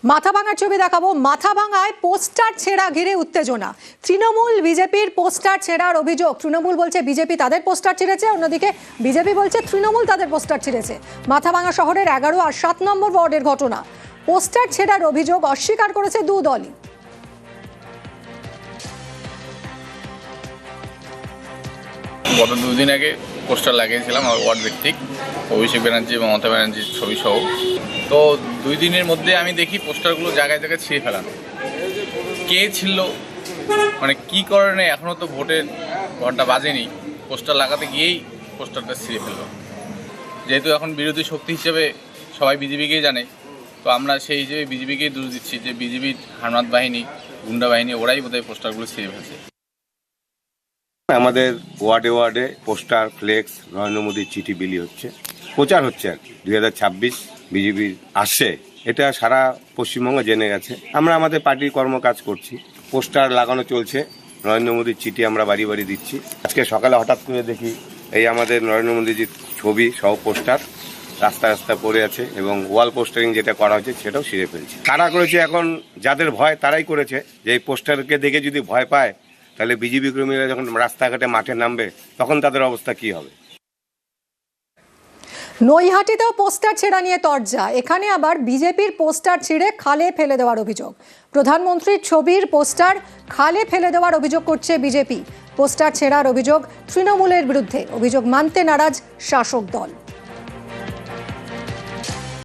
মাথাভাঙার ছবি দেখাবো। মাথাভাঙায় পোস্টার ছেঁড়া ঘিরে উত্তেজনা। তৃণমূল বিজেপির পোস্টার ছেঁড়ার অভিযোগ। তৃণমূল বলছে বিজেপি তাদের পোস্টার ছিঁড়েছে, অন্যদিকে বিজেপি বলছে তৃণমূল তাদের পোস্টার ছিঁড়েছে। মাথাভাঙা শহরের 11 আর 7 নম্বর ওয়ার্ডের ঘটনা। পোস্টার ছেঁড়ার অভিযোগ অস্বীকার করেছে দু দলই। গত দুদিন আগে পোস্টার লাগিয়েছিলাম আমার ওয়ার্ড ভিত্তিক, অভিষেক ব্যানার্জি এবং মমতা ব্যানার্জির ছবি সহ। তো 2 দিনের মধ্যে আমি দেখি পোস্টারগুলো জায়গায় জায়গায় ছিঁড়ে ফেলানো। কে ছিল, মানে কী কারণে, এখনও তো ভোটের ঘন্টা বাজেনি, পোস্টার লাগাতে গিয়েই পোস্টারটা ছিঁড়ে ফেললো। যেহেতু এখন বিরোধী শক্তি হিসেবে সবাই বিজেপিকেই জানে, তো আমরা সেই হিসেবে বিজেপিকেই দোষ দিচ্ছি যে বিজেপির হারমাত বাহিনী, গুন্ডা বাহিনী, ওরাই বোধহয় পোস্টারগুলো ছিঁড়ে ফেলছে। আমাদের ওয়ার্ডে ওয়ার্ডে পোস্টার, ফ্লেক্স, নরেন্দ্র মোদীর চিঠি বিলি হচ্ছে, প্রচার হচ্ছে আর কি। 2026 বিজেপির আসছে, এটা সারা পশ্চিমবঙ্গ জেনে গেছে। আমরা আমাদের পার্টির কর্মকাজ করছি, পোস্টার লাগানো চলছে, নরেন্দ্র মোদীর চিঠি আমরা বাড়ি বাড়ি দিচ্ছি। আজকে সকালে হঠাৎ করে দেখি এই আমাদের নরেন্দ্র মোদীজির ছবি সহ পোস্টার রাস্তা রাস্তায় পড়ে আছে, এবং ওয়াল পোস্টারিং যেটা করা হয়েছে সেটাও ছিঁড়ে ফেলছে। কারা করেছে, এখন যাদের ভয় তারাই করেছে। যে এই পোস্টারকে দেখে যদি ভয় পায়, তাহলে বিজেপি কর্মীরা যখন রাস্তাঘাটে মাঠে নামবে তখন তাদের অবস্থা কি হবে? নৈহাটিতেও পোস্টার ছেঁড়া নিয়ে তরজা। এখানে আবার বিজেপির পোস্টার ছিঁড়ে খালে ফেলে দেওয়ার অভিযোগ। প্রধানমন্ত্রীর ছবির পোস্টার খালে ফেলে দেওয়ার অভিযোগ করছে বিজেপি। পোস্টার ছেঁড়ার অভিযোগ তৃণমূলের বিরুদ্ধে। অভিযোগ মানতে নারাজ শাসক দল।